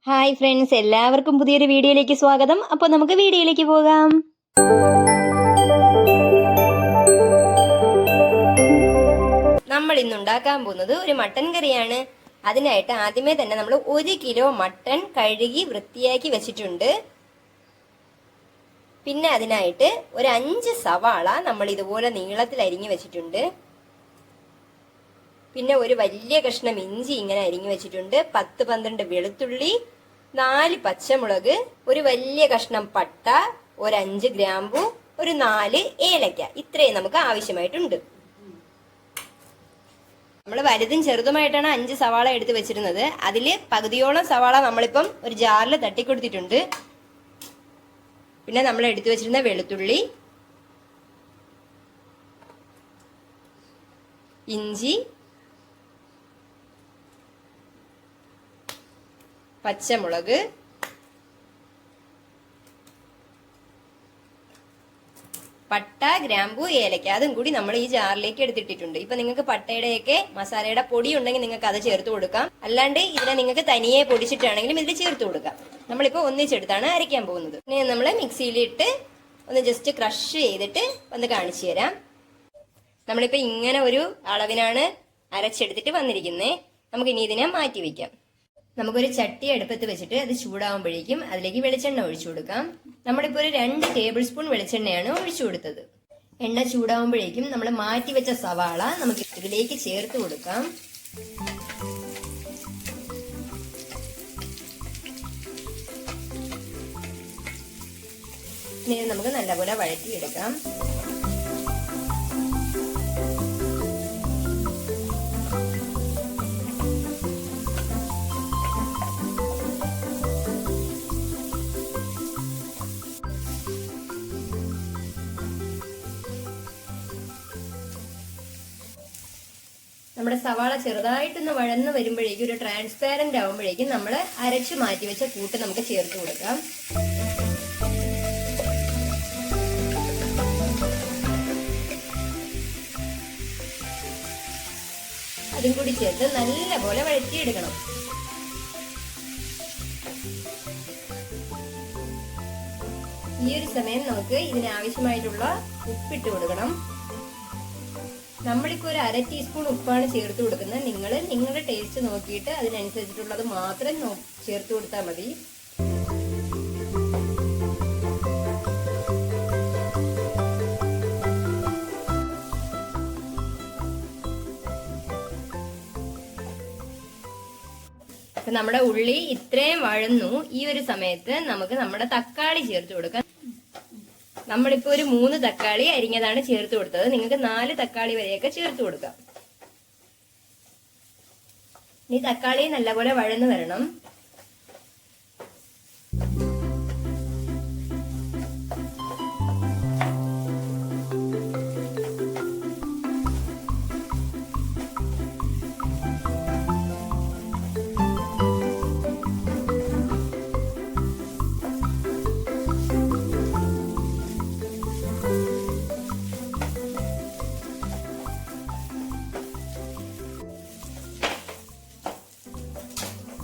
Hi friends, എല്ലാവർക്കും പുതിയൊരു വീഡിയോയിലേക്ക് സ്വാഗതം. അപ്പോൾ നമുക്ക് വീഡിയോയിലേക്ക് പോകാം. നമ്മൾ ഇന്ന് ഉണ്ടാക്കാൻ പോകുന്നത് ഒരു മട്ടൻ കറിയാണ്. അതിനായിട്ട് ആദ്യമേ തന്നെ നമ്മൾ 1 കിലോ മട്ടൻ കഴുകി വൃത്തിയാക്കി വെച്ചിട്ടുണ്ട്. പിന്നെ അതിനായിട്ട് ഒരു 5 സവാള നമ്മൾ ഇതുപോലെ നീളത്തിൽ അരിഞ്ഞു വെച്ചിട്ടുണ്ട്. പിന്നെ ഒരു വലിയ കഷ്ണം ഇഞ്ചി ഇങ്ങനെ അരിഞ്ഞു വെച്ചിട്ടുണ്ട്. 10-12 വെളുത്തുള്ളി, 4 പച്ചമുളക്, ഒരു വലിയ കഷ്ണം പട്ട, ഒരു 5 ഗ്രാമ്പു, ഒരു 4 ഏലക്ക. ഇത്രയും നമുക്ക് ആവശ്യമായിട്ടുണ്ട്. നമ്മൾ വലുതും ചെറുതുമായിട്ടാണ് 5 സവാള എടുത്ത് വെച്ചിരുന്നത്. അതിൽ പകുതിയോളം സവാള നമ്മളിപ്പം ഒരു ജാറിൽ തട്ടിക്കൊടുത്തിട്ടുണ്ട്. പിന്നെ നമ്മൾ എടുത്തു വെച്ചിരുന്ന വെളുത്തുള്ളി, ഇഞ്ചി, പച്ചമുളക്, പട്ട, ഗ്രാമ്പു, ഏലക്ക അതും കൂടി നമ്മൾ ഈ ജാറിലേക്ക് എടുത്തിട്ടിട്ടുണ്ട്. ഇപ്പൊ നിങ്ങൾക്ക് പട്ടയുടെയൊക്കെ മസാലയുടെ പൊടി ഉണ്ടെങ്കിൽ നിങ്ങൾക്ക് അത് ചേർത്ത് കൊടുക്കാം. അല്ലാണ്ട് ഇതിനെ നിങ്ങൾക്ക് തനിയെ പൊടിച്ചിട്ടാണെങ്കിലും ഇതിൽ ചേർത്ത് കൊടുക്കാം. നമ്മളിപ്പോൾ ഒന്നിച്ചെടുത്താണ് അരയ്ക്കാൻ പോകുന്നത്. ഇനി നമ്മൾ മിക്സിയിലിട്ട് ഒന്ന് ജസ്റ്റ് ക്രഷ് ചെയ്തിട്ട് ഒന്ന് കാണിച്ചു തരാം. നമ്മളിപ്പോൾ ഇങ്ങനെ ഒരു അളവിനാണ് അരച്ചെടുത്തിട്ട് വന്നിരിക്കുന്നത്. നമുക്ക് ഇനി ഇതിനെ മാറ്റി വെക്കാം. നമുക്കൊരു ചട്ടി അടുപ്പത്ത് വെച്ചിട്ട് അത് ചൂടാവുമ്പോഴേക്കും അതിലേക്ക് വെളിച്ചെണ്ണ ഒഴിച്ചു കൊടുക്കാം. നമ്മളിപ്പോൾ ഒരു 2 ടേബിൾ സ്പൂൺ വെളിച്ചെണ്ണയാണ് ഒഴിച്ചു കൊടുത്തത്. എണ്ണ ചൂടാവുമ്പോഴേക്കും നമ്മൾ മാറ്റി വെച്ച സവാള നമുക്ക് ഇതിലേക്ക് ചേർത്ത് കൊടുക്കാം. ഇനി നമുക്ക് നല്ലപോലെ വഴറ്റിയെടുക്കാം. നമ്മുടെ സവാള ചെറുതായിട്ടൊന്ന് വഴന്ന് വരുമ്പോഴേക്കും ഒരു ട്രാൻസ്പാരന്റ് ആവുമ്പോഴേക്കും നമ്മൾ അരച്ചു മാറ്റി വെച്ച കൂട്ട് നമുക്ക് ചേർത്ത് കൊടുക്കാം. അതും കൂടി ചേർത്ത് നല്ലപോലെ വഴറ്റിയെടുക്കണം. ഈ ഒരു സമയം നമുക്ക് ഇതിനാവശ്യമായിട്ടുള്ള ഉപ്പിട്ട് കൊടുക്കണം. നമ്മളിപ്പോൾ ഒരു 1/2 ടീസ്പൂൺ ഉപ്പാണ് ചേർത്ത് കൊടുക്കുന്നത്. നിങ്ങൾ നിങ്ങളുടെ ടേസ്റ്റ് നോക്കിയിട്ട് അതിനനുസരിച്ചിട്ടുള്ളത് മാത്രം ചേർത്ത് കൊടുത്താൽ മതി. നമ്മുടെ ഉള്ളി ഇത്രയും വഴന്നു. ഈ ഒരു സമയത്ത് നമുക്ക് നമ്മുടെ തക്കാളി ചേർത്ത് കൊടുക്കാം. നമ്മളിപ്പോ ഒരു 3 തക്കാളി അരിഞ്ഞതാണ് ചേർത്ത് കൊടുത്തത്. നിങ്ങൾക്ക് 4 തക്കാളി വരെയൊക്കെ ചേർത്ത് കൊടുക്കാം. ഈ തക്കാളി നല്ലപോലെ വഴന്നു വരണം.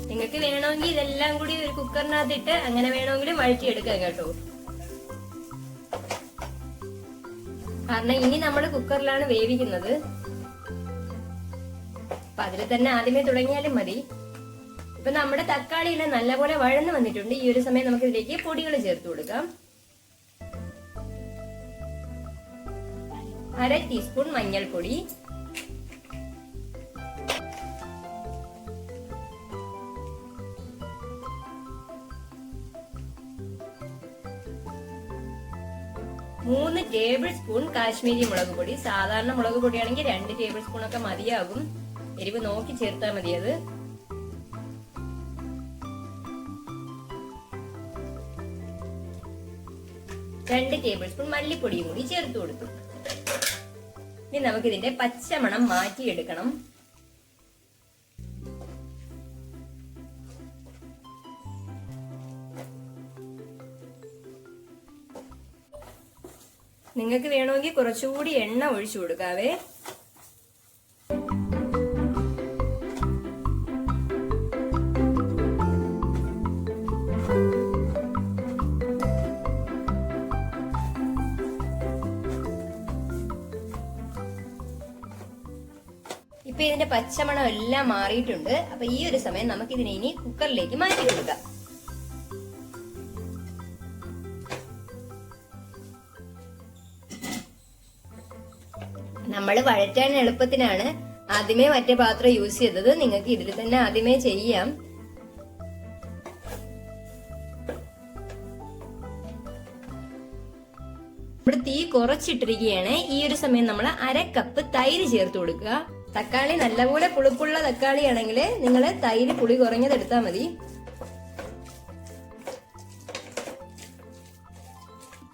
നിങ്ങൾക്ക് വേണമെങ്കിൽ ഇതെല്ലാം കൂടി ഒരു കുക്കറിനകത്തിട്ട് അങ്ങനെ വേണമെങ്കിലും വഴറ്റിയെടുക്കാം കേട്ടോ. കാരണം ഇനി നമ്മൾ കുക്കറിലാണ് വേവിക്കുന്നത്. അപ്പൊ അതിൽ തന്നെ ആദ്യമേ തുടങ്ങിയാലും മതി. ഇപ്പൊ നമ്മുടെ തക്കാളിയെല്ലാം നല്ലപോലെ വഴന്ന് വന്നിട്ടുണ്ട്. ഈ ഒരു സമയം നമുക്ക് ഇതിലേക്ക് പൊടികൾ ചേർത്ത് കൊടുക്കാം. 1/2 ടീസ്പൂൺ മഞ്ഞൾപ്പൊടി, 3 ടേബിൾ സ്പൂൺ കാശ്മീരി മുളക് പൊടി. സാധാരണ മുളക് പൊടിയാണെങ്കിൽ 2 ടേബിൾ സ്പൂൺ ഒക്കെ മതിയാകും. എരിവ് നോക്കി ചേർത്താൽ മതി. അത് 2 ടേബിൾ സ്പൂൺ മല്ലിപ്പൊടിയും കൂടി ചേർത്ത് കൊടുത്തു. ഇനി നമുക്ക് ഇതിന്റെ പച്ചമണം മാറ്റിയെടുക്കണം. നിങ്ങൾക്ക് വേണമെങ്കിൽ കുറച്ചുകൂടി എണ്ണ ഒഴിച്ചു കൊടുക്കാവേ. ഇതിന്റെ പച്ചമണം എല്ലാം മാറിയിട്ടുണ്ട്. അപ്പൊ ഈ ഒരു സമയം നമുക്ക് ഇതിനെ ഇനി കുക്കറിലേക്ക് മാറ്റി കൊടുക്കാം. നമ്മൾ വഴറ്റാൻ എളുപ്പത്തിനാണ് ആദ്യമേ മറ്റേ പാത്രം യൂസ് ചെയ്തത്. നിങ്ങൾക്ക് ഇതിൽ തന്നെ ആദ്യമേ ചെയ്യാം. ഇവിടെ തീ കുറച്ചിട്ടിരിക്കുകയാണ്. ഈ ഒരു സമയം നമ്മൾ 1/2 കപ്പ് തൈര് ചേർത്ത് കൊടുക്കുക. തക്കാളി നല്ലപോലെ പുളിപ്പുള്ള തക്കാളി ആണെങ്കിൽ നിങ്ങൾ തൈര് പുളി കുറഞ്ഞത് എടുത്താൽ മതി.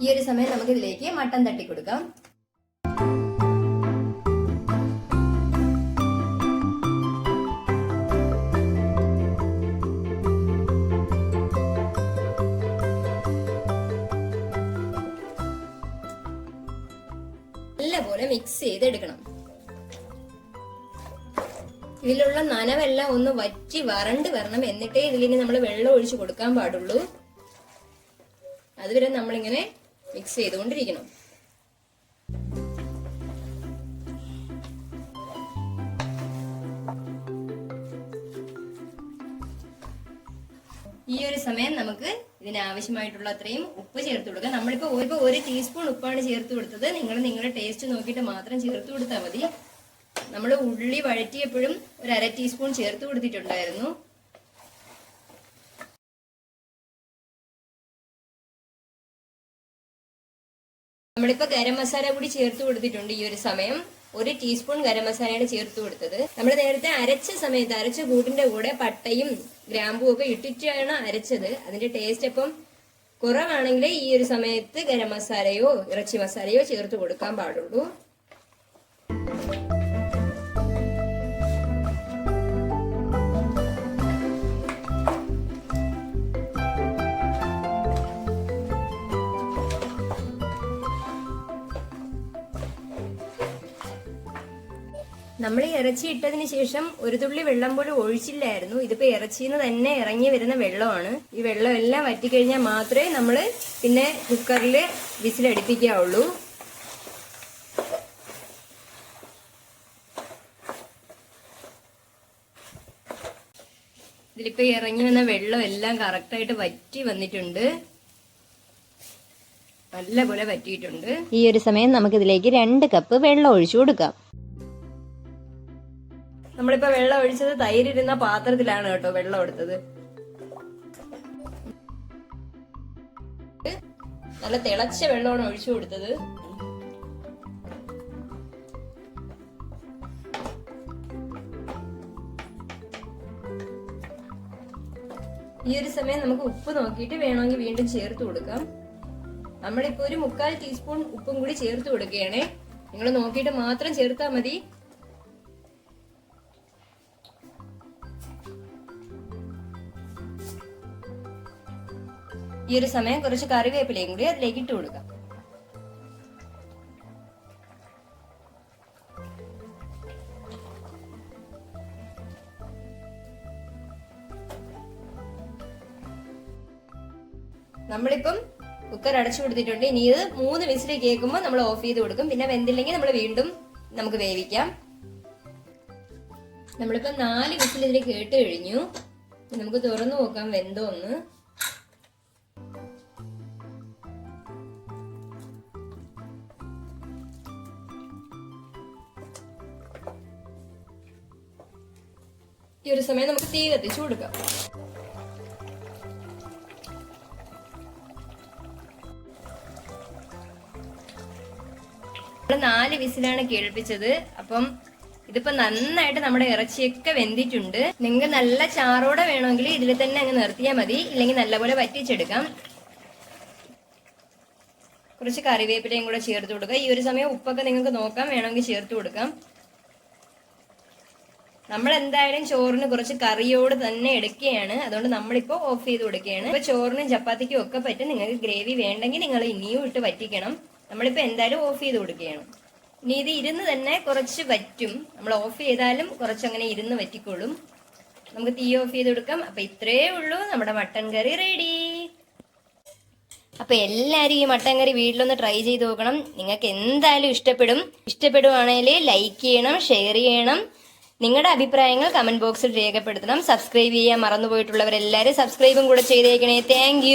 ഈ ഒരു സമയം നമുക്ക് ഇതിലേക്ക് മട്ടൻ തട്ടി കൊടുക്കാം. നല്ലപോലെ മിക്സ് ചെയ്തെടുക്കണം. ഇതിലുള്ള നനവെല്ലാം ഒന്ന് വറ്റി വരണ്ട് വരണം. എന്നിട്ടേ ഇതിലിനി നമ്മൾ വെള്ളം ഒഴിച്ചു കൊടുക്കാൻ പാടുള്ളൂ. അതുവരെ നമ്മളിങ്ങനെ മിക്സ് ചെയ്തുകൊണ്ടിരിക്കണം. ഈ ഒരു സമയം നമുക്ക് ഇതിനാവശ്യമായിട്ടുള്ള അത്രയും ഉപ്പ് ചേർത്ത് കൊടുക്കാം. നമ്മളിപ്പോ 1 ടീസ്പൂൺ ഉപ്പാണ് ചേർത്ത് കൊടുത്തത്. നിങ്ങൾ നിങ്ങളുടെ ടേസ്റ്റ് നോക്കിയിട്ട് മാത്രം ചേർത്ത് കൊടുത്താൽ മതി. നമ്മൾ ഉള്ളി വഴറ്റിയപ്പോഴും 1/2 ടീസ്പൂൺ ചേർത്ത് കൊടുത്തിട്ടുണ്ടായിരുന്നു. നമ്മളിപ്പോ ഗരം മസാല കൂടി ചേർത്ത് കൊടുത്തിട്ടുണ്ട്. ഈ ഒരു സമയം 1 ടീസ്പൂൺ ഗരം മസാലയാണ് ചേർത്ത് കൊടുത്തത്. നമ്മൾ നേരത്തെ അരച്ച കൂട്ടിന്റെ കൂടെ പട്ടയും ഗ്രാമ്പും ഒക്കെ ഇട്ടിട്ടാണ് അരച്ചത്. അതിന്റെ ടേസ്റ്റ് അപ്പം കുറവാണെങ്കിൽ ഈ ഒരു സമയത്ത് ഗരം മസാലയോ ഇറച്ചി മസാലയോ ചേർത്ത് കൊടുക്കാൻ പാടുള്ളൂ. നമ്മൾ ഇറച്ചി ഇട്ടതിന് ശേഷം ഒരു തുള്ളി വെള്ളം പോലും ഒഴിച്ചില്ലായിരുന്നു. ഇതിപ്പോ ഇറച്ചിന്ന് തന്നെ ഇറങ്ങി വരുന്ന വെള്ളമാണ്. ഈ വെള്ളം എല്ലാം വറ്റിക്കഴിഞ്ഞാൽ മാത്രമേ നമ്മൾ പിന്നെ കുക്കറിൽ വിസിലടിപ്പിക്കാവുള്ളൂ. ഇതിലിപ്പോ ഇറങ്ങി വന്ന വെള്ളം എല്ലാം കറക്റ്റായിട്ട് വറ്റി വന്നിട്ടുണ്ട്. നല്ലപോലെ വറ്റിയിട്ടുണ്ട്. ഈ ഒരു സമയം നമുക്കിതിലേക്ക് 2 കപ്പ് വെള്ളം ഒഴിച്ചു കൊടുക്കാം. നമ്മളിപ്പോ വെള്ളം ഒഴിച്ചത് തൈരിരുന്ന പാത്രത്തിലാണ് കേട്ടോ വെള്ളം എടുത്തത്. നല്ല തിളച്ച വെള്ളമാണ് ഒഴിച്ചു കൊടുത്തത്. ഈ ഒരു സമയം നമുക്ക് ഉപ്പ് നോക്കിയിട്ട് വേണമെങ്കിൽ വീണ്ടും ചേർത്ത് കൊടുക്കാം. നമ്മളിപ്പോ 1/4 ടീസ്പൂൺ ഉപ്പും കൂടി ചേർത്ത് കൊടുക്കുകയാണേ. നിങ്ങൾ നോക്കിയിട്ട് മാത്രം ചേർത്താൽ മതി. ഈ ഒരു സമയം കുറച്ച് കറിവേപ്പിലയും കൂടി അതിലേക്ക് ഇട്ട് കൊടുക്കാം. നമ്മളിപ്പം കുക്കർ അടച്ചു കൊടുത്തിട്ടുണ്ട്. ഇനി ഇത് 3 വിസിൽ കേൾക്കുമ്പോൾ നമ്മൾ ഓഫ് ചെയ്ത് കൊടുക്കും. പിന്നെ വെന്തില്ലെങ്കിൽ നമ്മൾ വീണ്ടും നമുക്ക് വേവിക്കാം. നമ്മളിപ്പം 4 വിസിൽ ഇതിൽ കേട്ട് കഴിഞ്ഞു. നമുക്ക് തുറന്നു നോക്കാം വെന്തോ ഒന്ന്. ഈ ഒരു സമയം നമുക്ക് തീ കത്തിച്ചു കൊടുക്കാം. നമ്മൾ 4 വിസിലാണ് കേൾപ്പിച്ചത്. അപ്പം ഇതിപ്പോ നന്നായിട്ട് നമ്മുടെ ഇറച്ചിയൊക്കെ വെന്തിട്ടുണ്ട്. നിങ്ങൾക്ക് നല്ല ചാറോടെ വേണമെങ്കിൽ ഇതിൽ തന്നെ അങ്ങ് നിർത്തിയാൽ മതി. ഇല്ലെങ്കിൽ നല്ലപോലെ വറ്റിച്ചെടുക്കാം. കുറച്ച് കറിവേപ്പിലയും കൂടെ ചേർത്ത് കൊടുക്കുക. ഈ ഒരു സമയം ഉപ്പൊക്കെ നിങ്ങൾക്ക് നോക്കാം, വേണമെങ്കിൽ ചേർത്ത് കൊടുക്കാം. നമ്മൾ എന്തായാലും ചോറിന് കുറച്ച് കറിയോട് തന്നെ എടുക്കുകയാണ്. അതുകൊണ്ട് നമ്മളിപ്പോ ഓഫ് ചെയ്ത് കൊടുക്കുകയാണ്. ഇപ്പൊ ചോറിനും ചപ്പാത്തിക്കും ഒക്കെ പറ്റും. നിങ്ങൾക്ക് ഗ്രേവി വേണ്ടെങ്കിൽ നിങ്ങൾ ഇനിയും ഇട്ട് വറ്റിക്കണം. നമ്മളിപ്പോ എന്തായാലും ഓഫ് ചെയ്ത് കൊടുക്കുകയാണ്. ഇനി ഇത് ഇരുന്ന് തന്നെ കുറച്ച് വറ്റും. നമ്മൾ ഓഫ് ചെയ്താലും കുറച്ചങ്ങനെ ഇരുന്ന് വറ്റിക്കോളും. നമുക്ക് തീ ഓഫ് ചെയ്ത് കൊടുക്കാം. അപ്പൊ ഇത്രയേ ഉള്ളൂ, നമ്മുടെ മട്ടൻ കറി റെഡി. അപ്പൊ എല്ലാരും ഈ മട്ടൻ കറി വീട്ടിലൊന്ന് ട്രൈ ചെയ്ത് നോക്കണം. നിങ്ങൾക്ക് എന്തായാലും ഇഷ്ടപ്പെടും. ഇഷ്ടപ്പെടുവാണെങ്കിൽ ലൈക്ക് ചെയ്യണം, ഷെയർ ചെയ്യണം. നിങ്ങളുടെ അഭിപ്രായങ്ങൾ കമന്റ് ബോക്സിൽ രേഖപ്പെടുത്തണം. സബ്സ്ക്രൈബ് ചെയ്യാൻ മറന്നുപോയിട്ടുള്ളവരെല്ലാവരും സബ്സ്ക്രൈബും കൂടെ ചെയ്തേക്കണേ. താങ്ക്